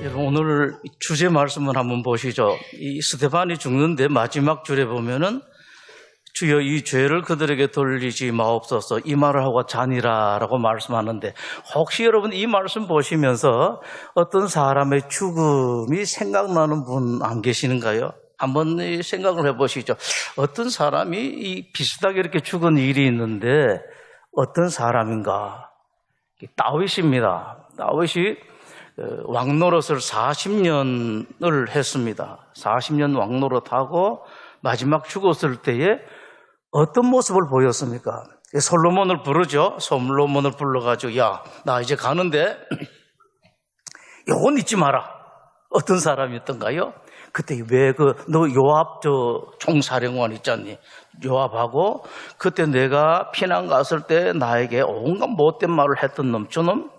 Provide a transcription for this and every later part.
여러분, 오늘 주제 말씀을 한번 보시죠. 이 스데반이 죽는데 마지막 줄에 보면은 주여 이 죄를 그들에게 돌리지 마옵소서 이 말을 하고 자니라라고 말씀하는데, 혹시 여러분 이 말씀 보시면서 어떤 사람의 죽음이 생각나는 분 안 계시는가요? 한번 생각을 해보시죠. 어떤 사람이 이 비슷하게 이렇게 죽은 일이 있는데 어떤 사람인가? 다윗입니다. 다윗이 왕노릇을 40년을 했습니다. 40년 왕노릇하고 마지막 죽었을 때에 어떤 모습을 보였습니까? 솔로몬을 부르죠. 솔로몬을 불러가지고, 야, 나 이제 가는데 요건 잊지 마라. 어떤 사람이었던가요? 그때 왜 너 요압 총사령관 있잖니? 요압하고 그때 내가 피난 갔을 때 나에게 온갖 못된 말을 했던 놈, 저놈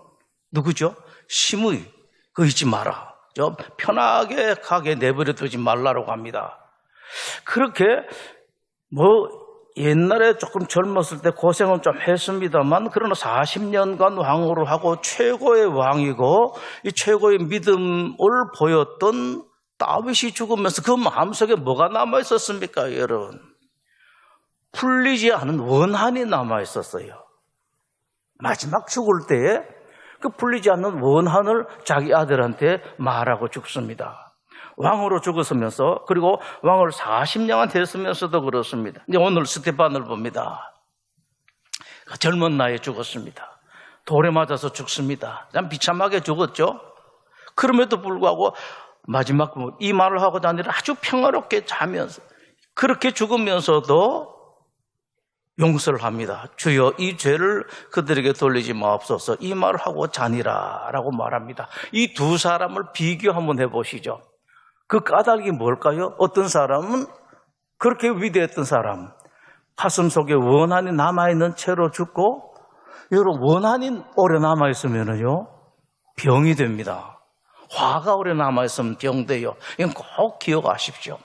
누구죠? 시므이. 그거 잊지 마라. 편하게 가게 내버려 두지 말라고 합니다. 그렇게 옛날에 조금 젊었을 때 고생은 좀 했습니다만, 그러나 40년간 왕으로 하고 최고의 왕이고 이 최고의 믿음을 보였던 다윗이 죽으면서 그 마음속에 뭐가 남아 있었습니까, 여러분? 풀리지 않은 원한이 남아 있었어요. 마지막 죽을 때에 그 풀리지 않는 원한을 자기 아들한테 말하고 죽습니다. 왕으로 죽었으면서, 그리고 왕을 40년간 됐으면서도 그렇습니다. 이제 오늘 스데반을 봅니다. 젊은 나이에 죽었습니다. 돌에 맞아서 죽습니다. 참 비참하게 죽었죠. 그럼에도 불구하고 마지막 이 말을 하고자 아니라 아주 평화롭게 자면서, 그렇게 죽으면서도 용서를 합니다. 주여 이 죄를 그들에게 돌리지 마옵소서 이 말을 하고 자니라 라고 말합니다. 이 두 사람을 비교 한번 해보시죠. 그 까닭이 뭘까요? 어떤 사람은 그렇게 위대했던 사람, 가슴 속에 원한이 남아있는 채로 죽고, 여러분 원한이 오래 남아있으면요 병이 됩니다. 화가 오래 남아있으면 병돼요. 이건 꼭 기억하십시오.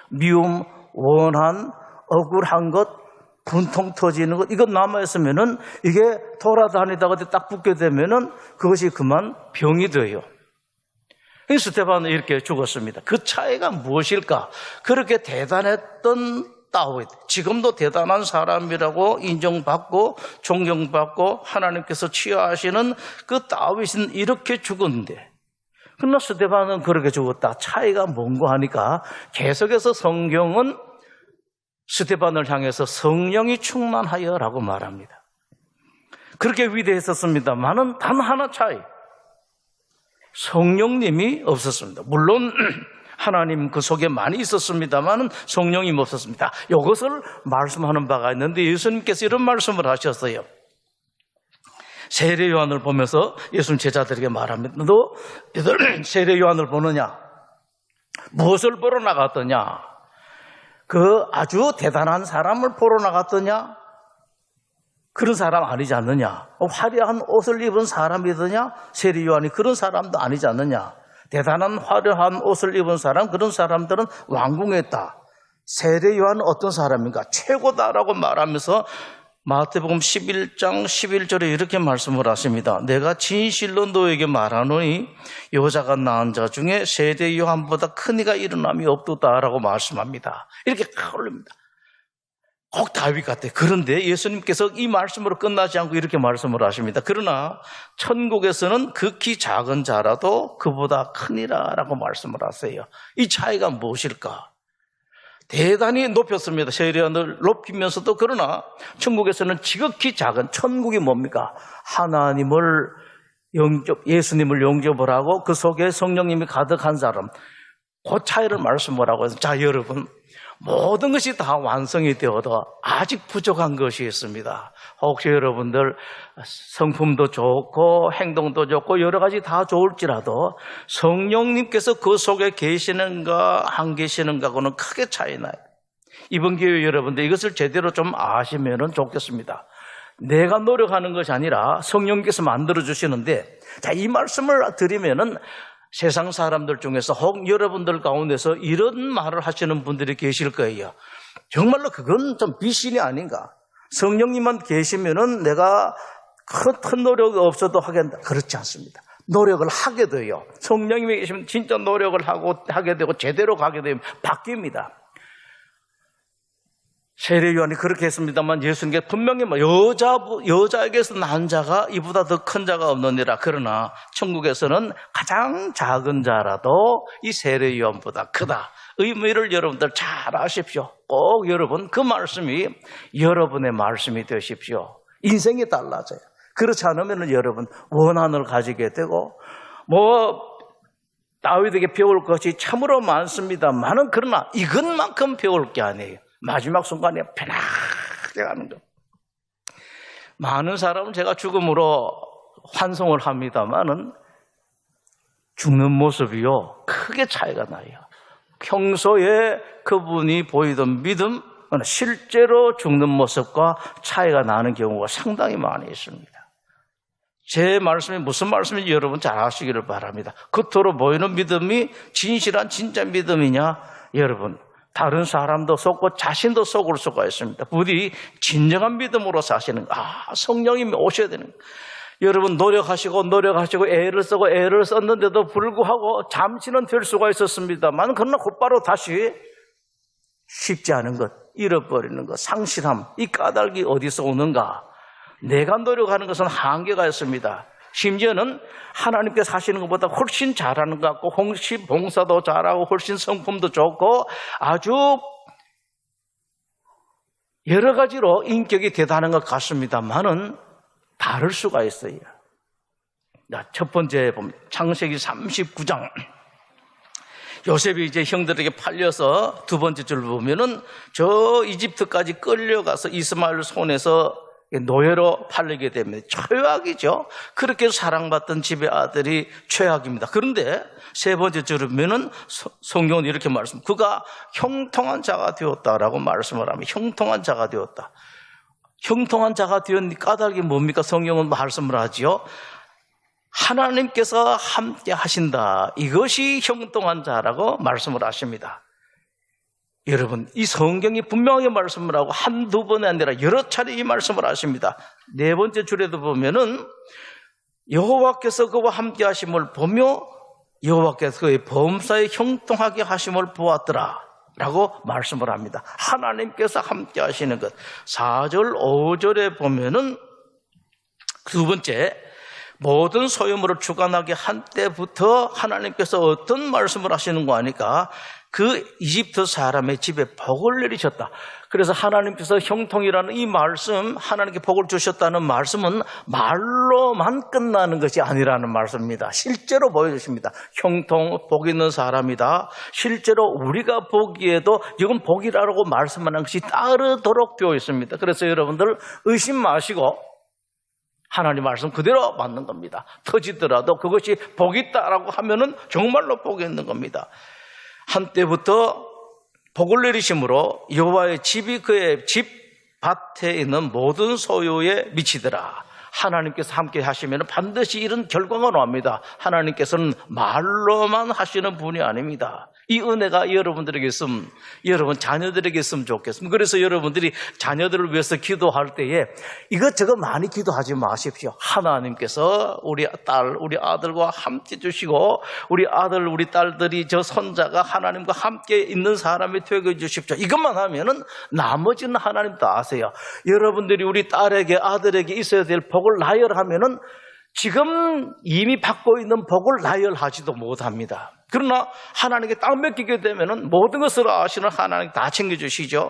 미움, 원한, 억울한 것, 분통 터지는 것, 이것 남아있으면은 이게 돌아다니다가 딱 붙게 되면은 그것이 그만 병이 돼요. 스데반은 이렇게 죽었습니다. 그 차이가 무엇일까? 그렇게 대단했던 다윗, 지금도 대단한 사람이라고 인정받고 존경받고 하나님께서 취하하시는 그 다윗은 이렇게 죽었는데, 그러나 스데반은 그렇게 죽었다. 차이가 뭔가 하니까 계속해서 성경은 스데반을 향해서 성령이 충만하여라고 말합니다. 그렇게 위대했었습니다만은 단 하나 차이, 성령님이 없었습니다. 물론 하나님 그 속에 많이 있었습니다만은 성령이 없었습니다. 이것을 말씀하는 바가 있는데, 예수님께서 이런 말씀을 하셨어요. 세례 요한을 보면서 예수님 제자들에게 말합니다. 너 세례 요한을 보느냐? 무엇을 보러 나갔더냐? 그 아주 대단한 사람을 보러 나갔더냐? 그런 사람 아니지 않느냐? 화려한 옷을 입은 사람이더냐? 세례 요한이 그런 사람도 아니지 않느냐? 대단한 화려한 옷을 입은 사람, 그런 사람들은 왕궁에 있다. 세례 요한은 어떤 사람인가? 최고다라고 말하면서 마태복음 11장 11절에 이렇게 말씀을 하십니다. 내가 진실로 너에게 말하노니 여자가 낳은 자 중에 세례 요한보다 큰 이가 일어남이 없도다라고 말씀합니다. 이렇게 올립니다. 꼭 다윗 같아요. 그런데 예수님께서 이 말씀으로 끝나지 않고 이렇게 말씀을 하십니다. 그러나 천국에서는 극히 작은 자라도 그보다 크니라라고 말씀을 하세요. 이 차이가 무엇일까? 대단히 높였습니다. 세례요한을 높이면서도, 그러나 천국에서는 지극히 작은, 천국이 뭡니까? 하나님을 예수님을 영접을 하고 그 속에 성령님이 가득한 사람, 그 차이를 말씀을 하고 있습니다. 자, 여러분, 모든 것이 다 완성이 되어도 아직 부족한 것이 있습니다. 혹시 여러분들 성품도 좋고 행동도 좋고 여러 가지 다 좋을지라도 성령님께서 그 속에 계시는가 안 계시는가하고는 크게 차이 나요. 이번 기회에 여러분들 이것을 제대로 좀 아시면 좋겠습니다. 내가 노력하는 것이 아니라 성령께서 만들어주시는데, 자, 이 말씀을 드리면은 세상 사람들 중에서 혹 여러분들 가운데서 이런 말을 하시는 분들이 계실 거예요. 정말로 그건 좀 비신이 아닌가? 성령님만 계시면은 내가 큰 노력이 없어도 하겠다. 그렇지 않습니다. 노력을 하게 돼요. 성령님이 계시면 진짜 노력을 하게 되고 제대로 가게 되면 바뀝니다. 세례 요한이 그렇게 했습니다만 예수님께 분명히 여자에게서 난 자가 이보다 더 큰 자가 없느니라. 그러나 천국에서는 가장 작은 자라도 이 세례 요한보다 크다. 의미를 여러분들 잘 아십시오. 꼭 여러분 그 말씀이 여러분의 말씀이 되십시오. 인생이 달라져요. 그렇지 않으면 여러분 원한을 가지게 되고 다윗에게 배울 것이 참으로 많습니다만은 그러나 이것만큼 배울 게 아니에요. 마지막 순간에 편하게 가는 것. 많은 사람은 제가 죽음으로 환송을 합니다만은 죽는 모습이요 크게 차이가 나요. 평소에 그분이 보이던 믿음, 실제로 죽는 모습과 차이가 나는 경우가 상당히 많이 있습니다. 제 말씀이 무슨 말씀인지 여러분 잘 아시기를 바랍니다. 겉으로 보이는 믿음이 진실한 진짜 믿음이냐? 여러분 다른 사람도 속고 자신도 속을 수가 있습니다. 부디 진정한 믿음으로 사시는 성령님이 오셔야 되는 거예요. 여러분 노력하시고 애를 쓰고 애를 썼는데도 불구하고 잠시는 될 수가 있었습니다만 그러나 곧바로 다시 쉽지 않은 것, 잃어버리는 것, 상실함, 이 까닭이 어디서 오는가? 내가 노력하는 것은 한계가 있습니다. 심지어는 하나님께서 하시는 것보다 훨씬 잘하는 것 같고 훨씬 봉사도 잘하고 훨씬 성품도 좋고 아주 여러 가지로 인격이 대단한 것 같습니다만은 다를 수가 있어요. 첫 번째 보면 창세기 39장 요셉이 이제 형들에게 팔려서 두 번째 줄 보면은 저 이집트까지 끌려가서 이스마엘 손에서 노예로 팔리게 됩니다. 최악이죠. 그렇게 사랑받던 집의 아들이 최악입니다. 그런데 세 번째 줄을 보면은 성경은 이렇게 말씀합니다. 그가 형통한 자가 되었다라고 말씀을 합니다. 형통한 자가 되었다. 형통한 자가 되었니 까닭이 뭡니까? 성경은 말씀을 하지요. 하나님께서 함께 하신다. 이것이 형통한 자라고 말씀을 하십니다. 여러분 이 성경이 분명하게 말씀을 하고 한두 번이 아니라 여러 차례 이 말씀을 하십니다. 네 번째 줄에도 보면은 여호와께서 그와 함께 하심을 보며 여호와께서 그의 범사에 형통하게 하심을 보았더라 라고 말씀을 합니다. 하나님께서 함께 하시는 것. 4절 5절에 보면은 두 번째 모든 소유물을 주관하게 한 때부터 하나님께서 어떤 말씀을 하시는 거 아니까 그 이집트 사람의 집에 복을 내리셨다. 그래서 하나님께서 형통이라는 이 말씀, 하나님께 복을 주셨다는 말씀은 말로만 끝나는 것이 아니라는 말씀입니다. 실제로 보여주십니다. 형통, 복 있는 사람이다. 실제로 우리가 보기에도 이건 복이라고 말씀하는 것이 따르도록 되어 있습니다. 그래서 여러분들 의심 마시고 하나님 말씀 그대로 맞는 겁니다. 터지더라도 그것이 복이 있다라고 하면은 정말로 복이 있는 겁니다. 한때부터 복을 내리심으로 여호와의 집이 그의 집 밭에 있는 모든 소유에 미치더라. 하나님께서 함께 하시면 반드시 이런 결과가 나옵니다. 하나님께서는 말로만 하시는 분이 아닙니다. 이 은혜가 여러분들에게 있으면, 여러분 자녀들에게 있으면 좋겠습니다. 그래서 여러분들이 자녀들을 위해서 기도할 때에 이것저것 많이 기도하지 마십시오. 하나님께서 우리 딸, 우리 아들과 함께 주시고 우리 아들, 우리 딸들이 저 손자가 하나님과 함께 있는 사람이 되게 해주십시오. 이것만 하면은 나머지는 하나님 다 아세요. 여러분들이 우리 딸에게, 아들에게 있어야 될 복을 나열하면은 지금 이미 받고 있는 복을 나열하지도 못합니다. 그러나 하나님께 딱 맡기게 되면은 모든 것을 아시는 하나님 다 챙겨주시죠.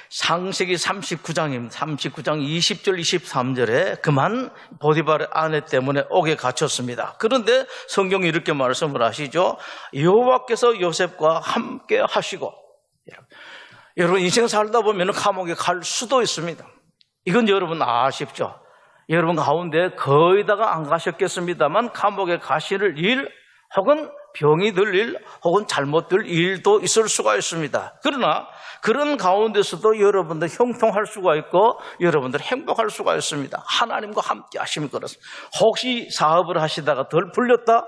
창세기 39장입니다. 39장 20절 23절에 그만 보디발의 아내 때문에 옥에 갇혔습니다. 그런데 성경이 이렇게 말씀을 하시죠. 여호와께서 요셉과 함께 하시고, 여러분 인생 살다 보면 감옥에 갈 수도 있습니다. 이건 여러분 아십시오. 여러분 가운데 거의 다가 안 가셨겠습니다만 감옥에 가실 일 혹은 병이 들 일 혹은 잘못될 일도 있을 수가 있습니다. 그러나 그런 가운데서도 여러분들 형통할 수가 있고 여러분들 행복할 수가 있습니다. 하나님과 함께 하시면 그렇습니다. 혹시 사업을 하시다가 덜 풀렸다?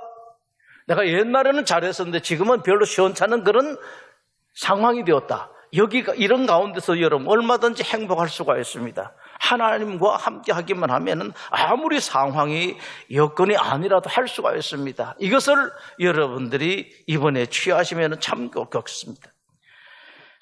내가 옛날에는 잘했었는데 지금은 별로 시원찮은 그런 상황이 되었다. 여기가 이런 가운데서 여러분 얼마든지 행복할 수가 있습니다. 하나님과 함께 하기만 하면은 아무리 상황이 여건이 아니라도 할 수가 있습니다. 이것을 여러분들이 이번에 취하시면 참 좋겠습니다.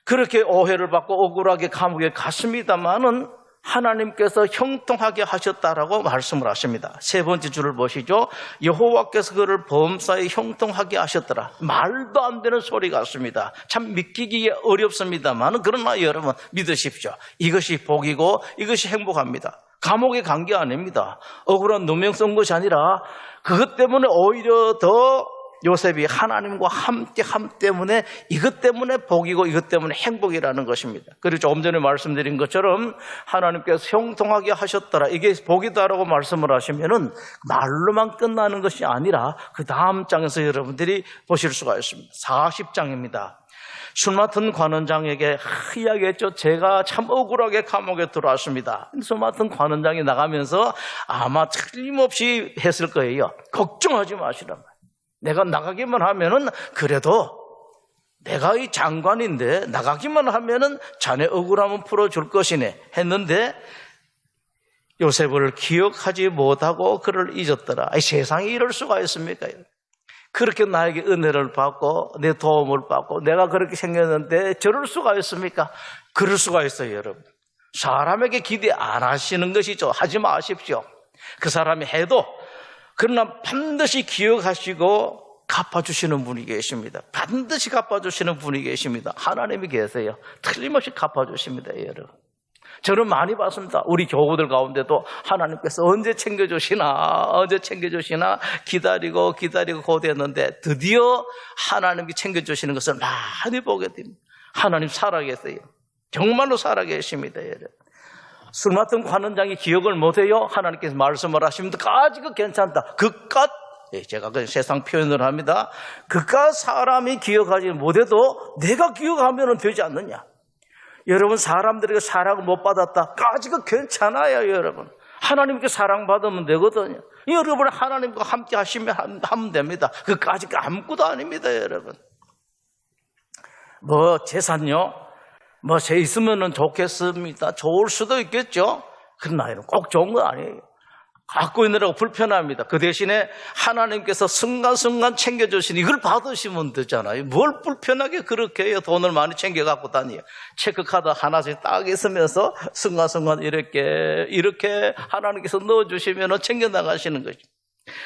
그렇게 오해를 받고 억울하게 감옥에 갔습니다만은 하나님께서 형통하게 하셨다라고 말씀을 하십니다. 세 번째 줄을 보시죠. 여호와께서 그를 범사에 형통하게 하셨더라. 말도 안 되는 소리 같습니다. 참 믿기기 어렵습니다만 그러나 여러분 믿으십시오. 이것이 복이고 이것이 행복합니다. 감옥에 간 게 아닙니다. 억울한 누명 쓴 것이 아니라 그것 때문에 오히려 더 요셉이 하나님과 함께 함 때문에 이것 때문에 복이고 이것 때문에 행복이라는 것입니다. 그리고 조금 전에 말씀드린 것처럼 하나님께서 형통하게 하셨더라. 이게 복이다라고 말씀을 하시면은 말로만 끝나는 것이 아니라 그 다음 장에서 여러분들이 보실 수가 있습니다. 40장입니다. 술 맡은 관원장에게 이야기했죠. 제가 참 억울하게 감옥에 들어왔습니다. 술 맡은 관원장이 나가면서 아마 틀림없이 했을 거예요. 걱정하지 마시라. 내가 나가기만 하면은 그래도 내가 이 장관인데 나가기만 하면은 자네 억울함은 풀어줄 것이네 했는데 요셉을 기억하지 못하고 그를 잊었더라. 세상에 이럴 수가 있습니까? 그렇게 나에게 은혜를 받고 내 도움을 받고 내가 그렇게 생겼는데 저럴 수가 있습니까? 그럴 수가 있어요, 여러분. 사람에게 기대 안 하시는 것이죠. 하지 마십시오. 그 사람이 해도 그러나 반드시 기억하시고 갚아주시는 분이 계십니다. 반드시 갚아주시는 분이 계십니다. 하나님이 계세요. 틀림없이 갚아주십니다, 여러분. 저는 많이 봤습니다. 우리 교우들 가운데도 하나님께서 언제 챙겨주시나 기다리고 고대했는데 드디어 하나님이 챙겨주시는 것을 많이 보게 됩니다. 하나님 살아계세요. 정말로 살아계십니다, 여러분. 술 맡은 관원장이 기억을 못해요. 하나님께서 말씀을 하시면 까지가 괜찮다. 그깟 제가 그 세상 표현을 합니다. 그깟 사람이 기억하지 못해도 내가 기억하면 되지 않느냐. 여러분 사람들에게 사랑을 못 받았다. 까지가 괜찮아요, 여러분. 하나님께 사랑받으면 되거든요. 여러분 하나님과 함께 하시면 하면 됩니다. 그까지가 아무것도 아닙니다, 여러분. 재산요? 제 있으면 좋겠습니다. 좋을 수도 있겠죠. 그러나 꼭 좋은 건 아니에요. 갖고 있느라고 불편합니다. 그 대신에 하나님께서 순간순간 챙겨주시니 이걸 받으시면 되잖아요. 뭘 불편하게 그렇게 해요. 돈을 많이 챙겨 갖고 다니요. 체크카드 하나씩 딱 있으면서 순간순간 이렇게 하나님께서 넣어주시면 챙겨 나가시는 거죠.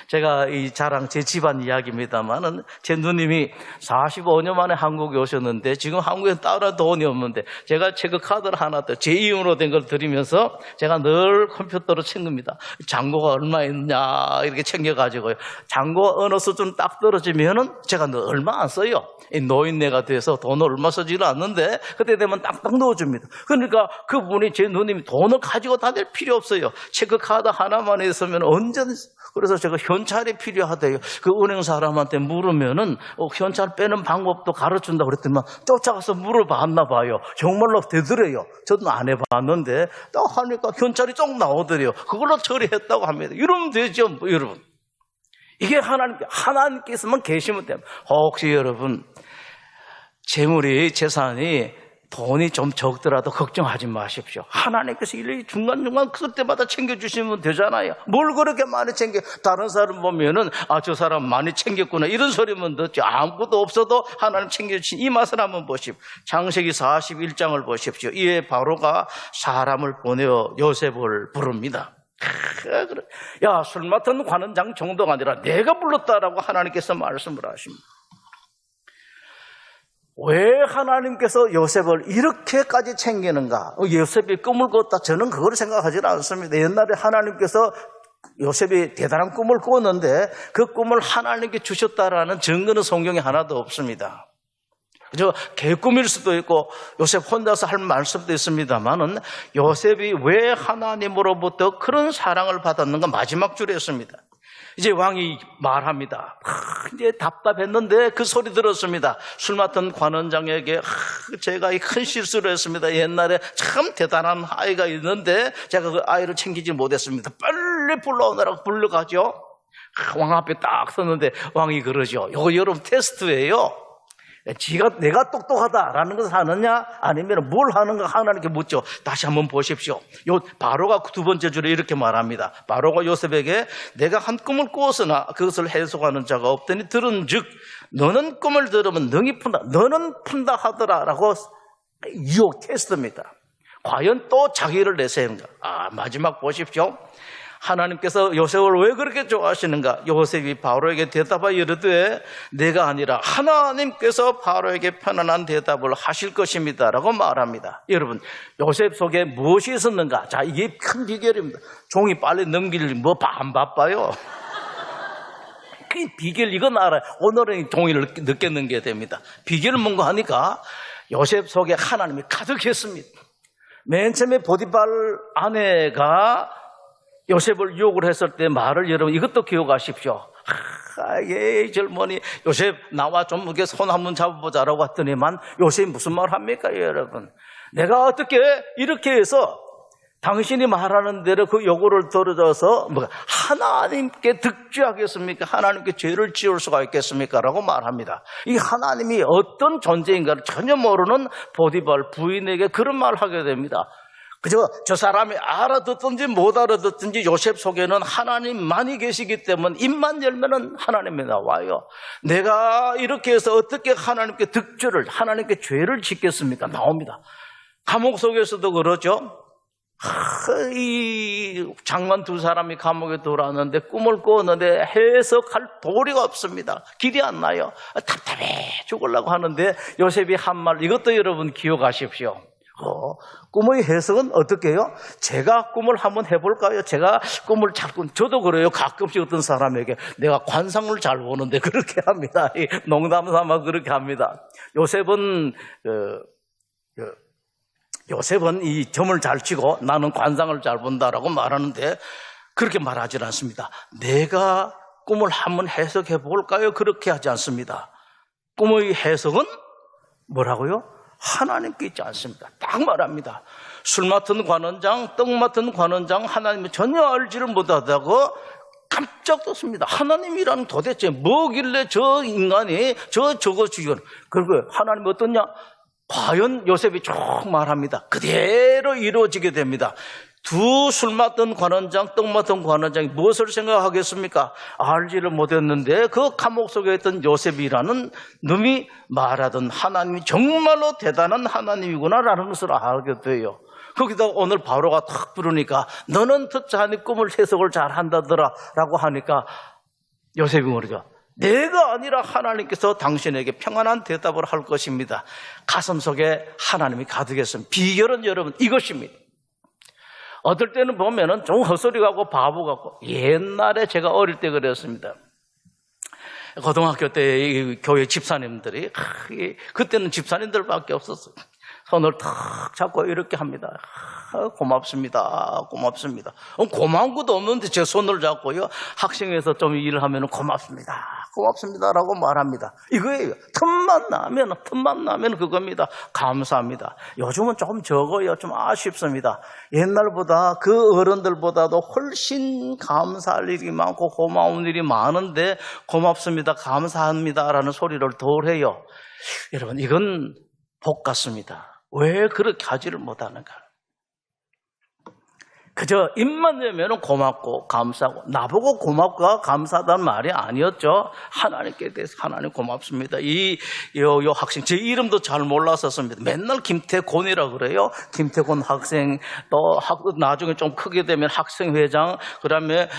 제가 이 자랑 제 집안 이야기입니다만은 제 누님이 45년 만에 한국에 오셨는데 지금 한국에 따로 돈이 없는데 제가 체크카드를 하나 더 제 이름으로 된 걸 드리면서 제가 늘 컴퓨터로 챙깁니다. 잔고가 얼마 있냐 이렇게 챙겨가지고요. 잔고가 어느 수준 딱 떨어지면은 제가 늘 얼마 안 써요. 노인네가 돼서 돈을 얼마 쓰지는 않는데 그때 되면 딱딱 넣어줍니다. 그러니까 그분이 제 누님이 돈을 가지고 다닐 필요 없어요. 체크카드 하나만 있으면 언제든. 그래서 제가 현찰이 필요하대요. 그 은행 사람한테 물으면은 현찰 빼는 방법도 가르친다고 그랬더니만 쫓아가서 물어봤나 봐요. 정말로 되더래요. 저도 안 해봤는데 딱 하니까 현찰이 쭉 나오더래요. 그걸로 처리했다고 합니다. 이러면 되죠, 여러분. 이게 하나님께서만 계시면 됩니다. 혹시 여러분 재산이 돈이 좀 적더라도 걱정하지 마십시오. 하나님께서 일일이 중간중간 그때마다 챙겨주시면 되잖아요. 뭘 그렇게 많이 챙겨. 다른 사람 보면은 저 사람 많이 챙겼구나 이런 소리만 듣지. 아무것도 없어도 하나님 챙겨주신 이 맛을 한번 보십시오. 창세기 41장을 보십시오. 이에 바로가 사람을 보내어 요셉을 부릅니다. 야, 술 맡은 관원장 정도가 아니라 내가 불렀다라고 하나님께서 말씀을 하십니다. 왜 하나님께서 요셉을 이렇게까지 챙기는가? 요셉이 꿈을 꿨다. 저는 그걸 생각하지 않습니다. 옛날에 하나님께서 요셉이 대단한 꿈을 꾸었는데 그 꿈을 하나님께 주셨다라는 증거는 성경에 하나도 없습니다. 그죠? 개꿈일 수도 있고 요셉 혼자서 할 말씀도 있습니다만은 요셉이 왜 하나님으로부터 그런 사랑을 받았는가 마지막 줄에 있습니다. 이제 왕이 말합니다. 이제 답답했는데 그 소리 들었습니다. 술 맡은 관원장에게 제가 이 큰 실수를 했습니다. 옛날에 참 대단한 아이가 있는데 제가 그 아이를 챙기지 못했습니다. 빨리 불러오느라고 불러가죠. 왕 앞에 딱 섰는데 왕이 그러죠. 이거 여러분 테스트예요. 내가 똑똑하다라는 것을 하느냐 아니면 뭘 하는가 하나님께 묻죠. 다시 한번 보십시오. 바로가 두 번째 줄에 이렇게 말합니다. 바로가 요셉에게 내가 한 꿈을 꾸었으나 그것을 해석하는 자가 없더니 들은즉 너는 꿈을 들으면 능히 푼다. 너는 푼다 하더라라고 유혹했습니다. 과연 또 자기를 내세운가? 마지막 보십시오. 하나님께서 요셉을 왜 그렇게 좋아하시는가? 요셉이 바로에게 대답하여 이르되 내가 아니라 하나님께서 바로에게 편안한 대답을 하실 것입니다 라고 말합니다. 여러분, 요셉 속에 무엇이 있었는가? 자, 이게 큰 비결입니다. 종이 빨리 넘길 안 바빠요. 그 비결 이건 알아요. 오늘은 종이를 늦게 넘겨야 됩니다. 비결은 뭔가 하니까 요셉 속에 하나님이 가득했습니다. 맨 처음에 보디발 아내가 요셉을 유혹을 했을 때 말을 여러분 이것도 기억하십시오. 예, 젊은이 요셉 나와 좀 이렇게 손 한번 잡아보자라고 했더니만 요셉이 무슨 말 합니까 여러분? 내가 어떻게 이렇게 해서 당신이 말하는 대로 그 요구를 들어줘서 하나님께 득죄하겠습니까? 하나님께 죄를 지을 수가 있겠습니까? 라고 말합니다. 이 하나님이 어떤 존재인가를 전혀 모르는 보디발 부인에게 그런 말을 하게 됩니다. 그저 저 사람이 알아듣든지 못 알아듣든지 요셉 속에는 하나님만이 계시기 때문에 입만 열면은 하나님이 나와요. 내가 이렇게 해서 어떻게 하나님께 득죄를, 하나님께 죄를 짓겠습니까? 나옵니다. 감옥 속에서도 그러죠. 이 장관 두 사람이 감옥에 들어왔는데 꿈을 꾸었는데 해석할 도리가 없습니다. 길이 안 나요. 답답해 죽으려고 하는데 요셉이 한 말, 이것도 여러분 기억하십시오. 꿈의 해석은 어떻게 해요? 제가 꿈을 한번 해볼까요? 제가 꿈을 자꾸, 저도 그래요. 가끔씩 어떤 사람에게 내가 관상을 잘 보는데 그렇게 합니다. 농담 삼아 그렇게 합니다. 요셉은 이 점을 잘 치고 나는 관상을 잘 본다라고 말하는데 그렇게 말하지 않습니다. 내가 꿈을 한번 해석해 볼까요? 그렇게 하지 않습니다. 꿈의 해석은 뭐라고요? 하나님께 있지 않습니다. 딱 말합니다. 술 맡은 관원장, 떡 맡은 관원장 하나님을 전혀 알지를 못하다고 깜짝 떴습니다. 하나님이라는 도대체 뭐길래 저 인간이 저거 죽이는. 그리고 하나님 어떠냐? 과연 요셉이 쭉 말합니다. 그대로 이루어지게 됩니다. 두 술 맡은 관원장, 떡 맡은 관원장이 무엇을 생각하겠습니까? 알지를 못했는데 그 감옥 속에 있던 요셉이라는 놈이 말하던 하나님이 정말로 대단한 하나님이구나라는 것을 알게 돼요. 거기다 오늘 바로가 탁 부르니까 너는 듣자 하니 꿈을 해석을 잘 한다더라 라고 하니까 요셉이 뭐죠? 내가 아니라 하나님께서 당신에게 평안한 대답을 할 것입니다. 가슴 속에 하나님이 가득했습니다. 비결은 여러분 이것입니다. 어떨 때는 보면은 좀 헛소리 같고 바보 같고, 옛날에 제가 어릴 때 그랬습니다. 고등학교 때 교회 집사님들이, 그때는 집사님들밖에 없었어요. 손을 탁 잡고 이렇게 합니다. 고맙습니다. 고맙습니다. 고마운 것도 없는데 제 손을 잡고요. 학생에서 좀 일을 하면 고맙습니다. 고맙습니다라고 말합니다. 이거예요. 틈만 나면 그겁니다. 감사합니다. 요즘은 조금 적어요. 좀 아쉽습니다. 옛날보다 그 어른들보다도 훨씬 감사할 일이 많고 고마운 일이 많은데 고맙습니다. 감사합니다라는 소리를 덜 해요. 여러분, 이건 복 같습니다. 왜 그렇게 하지를 못하는가? 그저 입만 열면 고맙고 감사하고, 나보고 고맙고 감사하다는 말이 아니었죠. 하나님께 대해서 하나님 고맙습니다. 요 학생, 제 이름도 잘 몰랐었습니다. 맨날 김태곤이라고 그래요. 김태곤 학생, 또 나중에 좀 크게 되면 학생회장, 그 다음에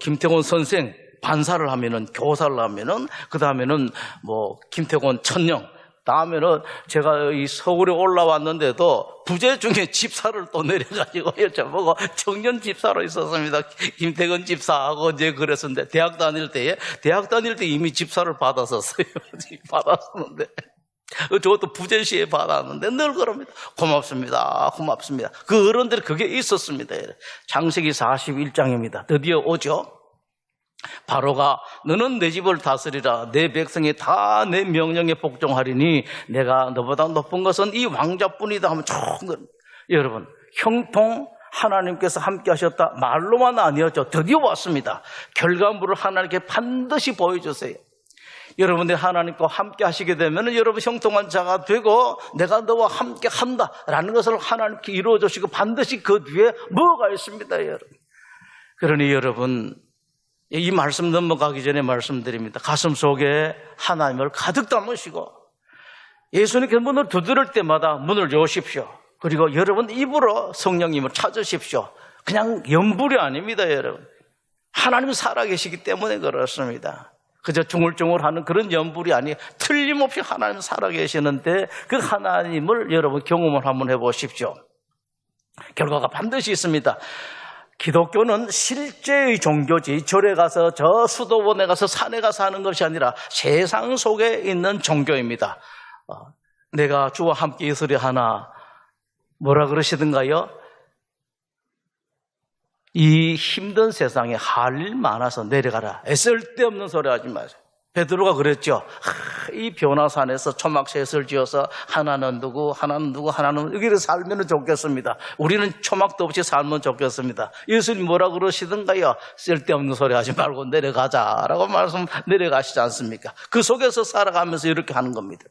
김태곤 선생, 반사를 하면은, 교사를 하면은, 그 다음에는 김태곤 천령, 다음에는 제가 이 서울에 올라왔는데도 부재 중에 집사를 또 내려가지고 여쭤보고 청년 집사로 있었습니다. 김태근 집사하고 이제 그랬었는데 대학 다닐 때 이미 집사를 받았었어요. 받았었는데 저것도 부재시에 받았는데 늘 그럽니다. 고맙습니다. 고맙습니다. 그 어른들이 그게 있었습니다. 창세기 41장입니다. 드디어 오죠. 바로가 너는 내 집을 다스리라. 내 백성이 다 내 명령에 복종하리니 내가 너보다 높은 것은 이 왕자뿐이다 하면 여러분, 형통 하나님께서 함께 하셨다 말로만 아니었죠. 드디어 왔습니다. 결과물을 하나님께 반드시 보여주세요. 여러분들이 하나님과 함께 하시게 되면 여러분 형통한 자가 되고 내가 너와 함께 한다라는 것을 하나님께 이루어 주시고 반드시 그 뒤에 뭐가 있습니다, 여러분. 그러니 여러분, 이 말씀 넘어가기 전에 말씀드립니다. 가슴 속에 하나님을 가득 담으시고 예수님께 문을 두드릴 때마다 문을 여십시오. 그리고 여러분 입으로 성령님을 찾으십시오. 그냥 염불이 아닙니다, 여러분. 하나님이 살아계시기 때문에 그렇습니다. 그저 중얼중얼하는 그런 염불이 아니, 틀림없이 하나님 살아계시는데 그 하나님을 여러분 경험을 한번 해보십시오. 결과가 반드시 있습니다. 기독교는 실제의 종교지 절에 가서 저 수도원에 가서 산에 가서 하는 것이 아니라 세상 속에 있는 종교입니다. 내가 주와 함께 있으려 하나 뭐라 그러시던가요? 이 힘든 세상에 할 일 많아서 내려가라. 쓸데없는 소리 하지 마세요. 베드로가 그랬죠. 이 변화산에서 초막셋을 지어서 하나는 누구, 하나는 누구, 하나는 여기를 살면 좋겠습니다. 우리는 초막도 없이 살면 좋겠습니다. 예수님 뭐라 그러시던가요? 쓸데없는 소리 하지 말고 내려가자라고 내려가시지 않습니까? 그 속에서 살아가면서 이렇게 하는 겁니다.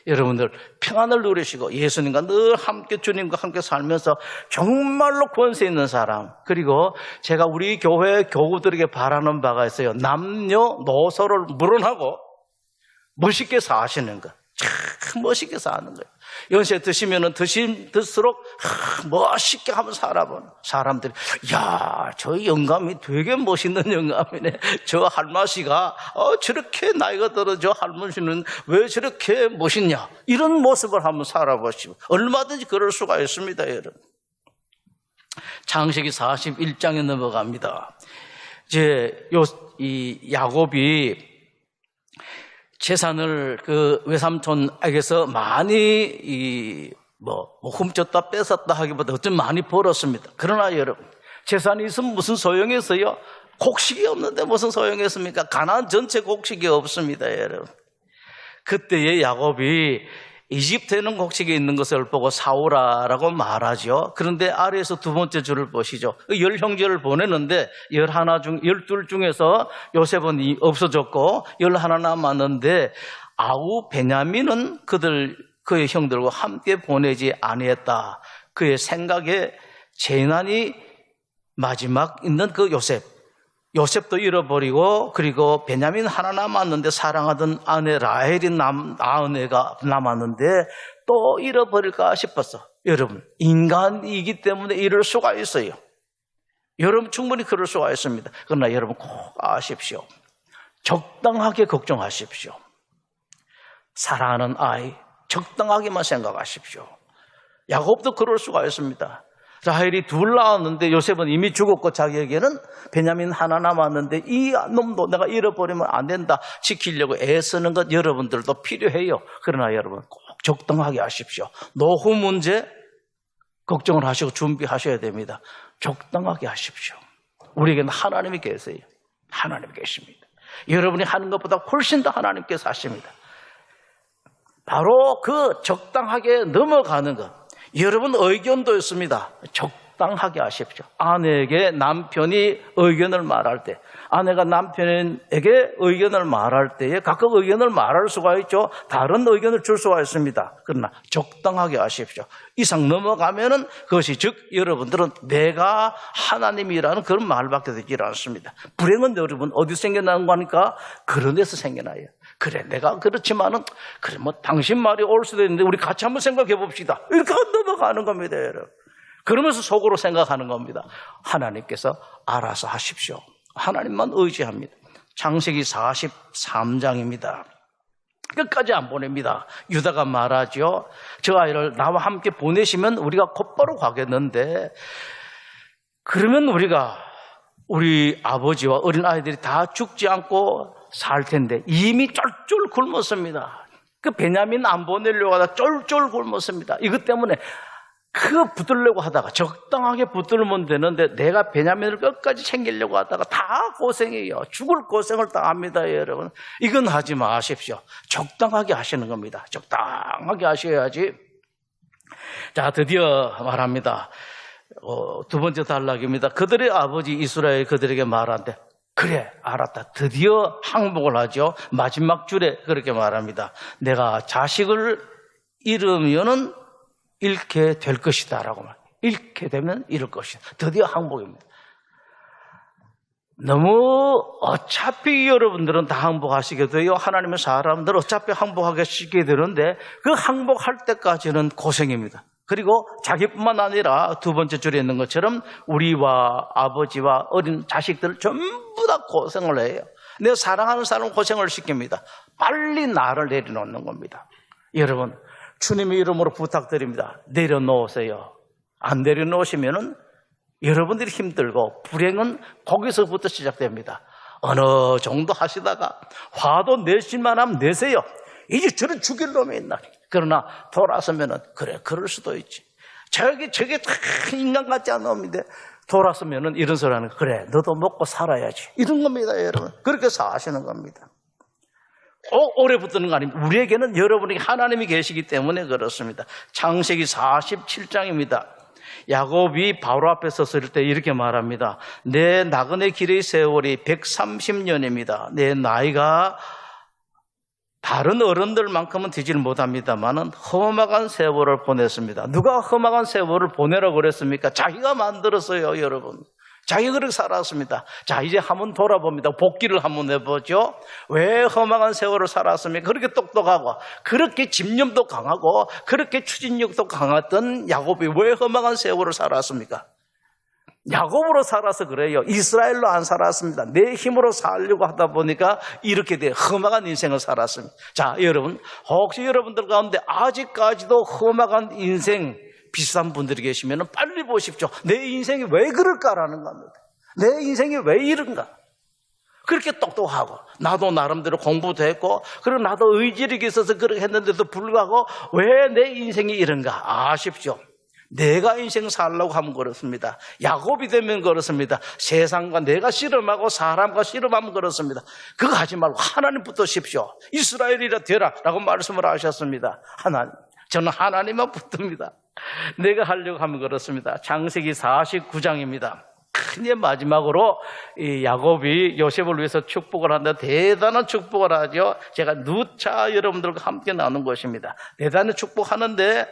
여러분들 평안을 누리시고 예수님과 늘 함께 주님과 함께 살면서 정말로 권세 있는 사람, 그리고 제가 우리 교회 교우들에게 바라는 바가 있어요. 남녀노소를 물어나고 멋있게 사시는 것. 참 멋있게 사는 거예요. 연세 드시면은 드실수록 멋있게 한번 살아보는 사람들이, 야, 저 영감이 되게 멋있는 영감이네. 저 할머니가 저렇게 나이가 들어 저 할머니는 왜 저렇게 멋있냐. 이런 모습을 한번 살아보시고 얼마든지 그럴 수가 있습니다, 여러분. 창세기 41장에 넘어갑니다. 이 야곱이 재산을 그 외삼촌에게서 많이 훔쳤다 뺏었다 하기보다 어쩜 많이 벌었습니다. 그러나 여러분, 재산이 있으면 무슨 소용이 있어요? 곡식이 없는데 무슨 소용이 있습니까? 가나안 전체 곡식이 없습니다, 여러분. 그때의 야곱이 이집트에 있는 곡식이 있는 것을 보고 사오라라고 말하죠. 그런데 아래에서 두 번째 줄을 보시죠. 10형제를 보내는데 12 중에서 요셉은 없어졌고 11 남았는데 아우 베냐민은 그의 형들과 함께 보내지 아니했다. 그의 생각에 재난이 마지막 있는 그 요셉도 잃어버리고, 그리고 베냐민 하나 남았는데 사랑하던 아내 라헬이 아내가 남았는데 또 잃어버릴까 싶었어. 여러분, 인간이기 때문에 이럴 수가 있어요. 여러분 충분히 그럴 수가 있습니다. 그러나 여러분 꼭 아십시오. 적당하게 걱정하십시오. 사랑하는 아이 적당하게만 생각하십시오. 야곱도 그럴 수가 있습니다. 라헬이 2 낳았는데 요셉은 이미 죽었고 자기에게는 베냐민 하나 남았는데 이 놈도 내가 잃어버리면 안 된다. 지키려고 애쓰는 것 여러분들도 필요해요. 그러나 여러분 꼭 적당하게 하십시오. 노후 문제 걱정을 하시고 준비하셔야 됩니다. 적당하게 하십시오. 우리에게는 하나님이 계세요. 하나님이 계십니다. 여러분이 하는 것보다 훨씬 더 하나님께서 하십니다. 바로 그 적당하게 넘어가는 것. 여러분 의견도 있습니다. 적당하게 하십시오. 아내에게 남편이 의견을 말할 때, 아내가 남편에게 의견을 말할 때에 각각 의견을 말할 수가 있죠. 다른 의견을 줄 수가 있습니다. 그러나 적당하게 하십시오. 이상 넘어가면은 그것이 즉 여러분들은 내가 하나님이라는 그런 말밖에 되지 않습니다. 불행은 여러분 어디 생겨나는 거니까 그런 데서 생겨나요. 그래, 내가 그렇지만은, 그래, 당신 말이 올 수도 있는데, 우리 같이 한번 생각해 봅시다. 이렇게 넘어가는 겁니다, 여러분. 그러면서 속으로 생각하는 겁니다. 하나님께서 알아서 하십시오. 하나님만 의지합니다. 창세기 43장입니다. 끝까지 안 보냅니다. 유다가 말하죠. 저 아이를 나와 함께 보내시면 우리가 곧바로 가겠는데, 그러면 우리 아버지와 어린 아이들이 다 죽지 않고 살 텐데 이미 쫄쫄 굶었습니다. 그 베냐민 안 보내려고 하다가 쫄쫄 굶었습니다. 이것 때문에 붙들려고 하다가 적당하게 붙들면 되는데 내가 베냐민을 끝까지 챙기려고 하다가 다 고생해요. 죽을 고생을 다 합니다, 여러분. 이건 하지 마십시오. 적당하게 하시는 겁니다. 적당하게 하셔야지. 자, 드디어 말합니다. 2번째 단락입니다. 그들의 아버지 이스라엘 그들에게 말한대. 그래, 알았다. 드디어 항복을 하죠. 마지막 줄에 그렇게 말합니다. 내가 자식을 잃으면은 잃게 될 것이다 라고 말. 잃게 되면 잃을 것이다. 드디어 항복입니다. 너무 어차피 여러분들은 다 항복하시게 돼요. 하나님의 사람들 어차피 항복하시게 되는데 그 항복할 때까지는 고생입니다. 그리고 자기뿐만 아니라 두 번째 줄에 있는 것처럼 우리와 아버지와 어린 자식들 전부 다 고생을 해요. 내가 사랑하는 사람은 고생을 시킵니다. 빨리 나를 내려놓는 겁니다. 여러분, 주님의 이름으로 부탁드립니다. 내려놓으세요. 안 내려놓으시면은 여러분들이 힘들고 불행은 거기서부터 시작됩니다. 어느 정도 하시다가 화도 내실 만하면 내세요. 이제 저를 죽일 놈이 있나. 그러나 돌아서면은 그래, 그럴 수도 있지. 저게 다 인간 같지 않은 놈인데 돌아서면은 이런 소리 하는 거. 그래, 너도 먹고 살아야지. 이런 겁니다, 여러분. 그렇게 사시는 겁니다. 꼭 오래 붙드는 거 아닙니다. 우리에게는 여러분이 하나님이 계시기 때문에 그렇습니다. 창세기 47장입니다. 야곱이 바로 앞에 섰을 때 이렇게 말합니다. 내 나그네 길의 세월이 130년입니다. 내 나이가 다른 어른들만큼은 되지를 못합니다만은 험악한 세월을 보냈습니다. 누가 험악한 세월을 보내라고 그랬습니까? 자기가 만들었어요, 여러분. 자기가 그렇게 살았습니다. 자, 이제 한번 돌아봅니다. 복기를 한번 해보죠. 왜 험악한 세월을 살았습니까? 그렇게 똑똑하고 그렇게 집념도 강하고 그렇게 추진력도 강했던 야곱이 왜 험악한 세월을 살았습니까? 야곱으로 살아서 그래요. 이스라엘로 안 살았습니다. 내 힘으로 살려고 하다 보니까 이렇게 돼 험악한 인생을 살았습니다. 자, 여러분, 혹시 여러분들 가운데 아직까지도 험악한 인생 비슷한 분들이 계시면 빨리 보십시오. 내 인생이 왜 그럴까라는 겁니다. 내 인생이 왜 이런가? 그렇게 똑똑하고 나도 나름대로 공부도 했고 그리고 나도 의지력이 있어서 그렇게 했는데도 불구하고 왜 내 인생이 이런가 아십시오. 내가 인생 살려고 하면 그렇습니다. 야곱이 되면 그렇습니다. 세상과 내가 씨름하고 사람과 씨름하면 그렇습니다. 그거 하지 말고 하나님 붙으십시오. 이스라엘이라 되라 라고 말씀을 하셨습니다. 하나님, 저는 하나님만 붙듭니다. 내가 하려고 하면 그렇습니다. 창세기 49장입니다. 이제 마지막으로 이 야곱이 요셉을 위해서 축복을 하는데 대단한 축복을 하죠. 제가 누차 여러분들과 함께 나눈 것입니다. 대단한 축복하는데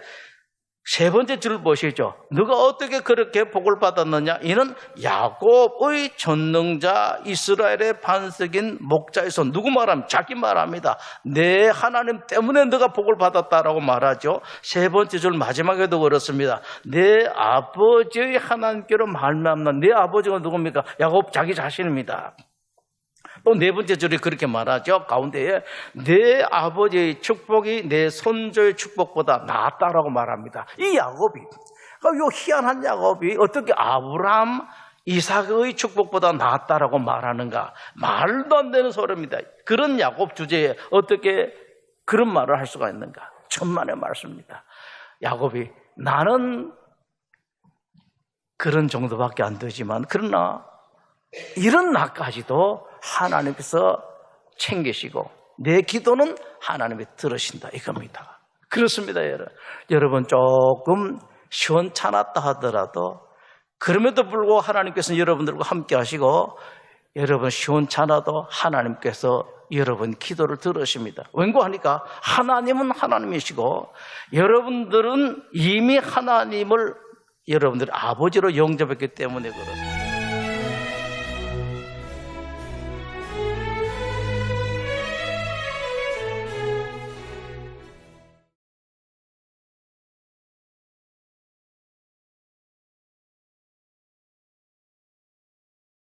세 번째 줄 보시죠. 누가 어떻게 그렇게 복을 받았느냐? 이는 야곱의 전능자 이스라엘의 반석인 목자의 손. 누구 말합니까? 자기 말합니다. 내 하나님 때문에 너가 복을 받았다라고 말하죠. 세 번째 줄 마지막에도 그렇습니다. 내 아버지의 하나님께로 말미암는 내 아버지가 누굽니까? 야곱 자기 자신입니다. 또 네 번째 줄이 그렇게 말하죠. 가운데에 내 아버지의 축복이 내 손주의 축복보다 낫다라고 말합니다. 이 야곱이, 요 희한한 야곱이 어떻게 아브라함, 이삭의 축복보다 낫다라고 말하는가? 말도 안 되는 소리입니다. 그런 야곱 주제에 어떻게 그런 말을 할 수가 있는가? 천만의 말씀입니다. 야곱이 나는 그런 정도밖에 안 되지만 그러나 이런 나까지도 하나님께서 챙기시고 내 기도는 하나님이 들으신다 이겁니다. 그렇습니다, 여러분. 여러분 조금 시원찮았다 하더라도 그럼에도 불구하고 하나님께서는 여러분들과 함께 하시고 여러분 시원찮아도 하나님께서 여러분 기도를 들으십니다. 왠고하니까 하나님은 하나님이시고 여러분들은 이미 하나님을 여러분들의 아버지로 영접했기 때문에 그렇습니다.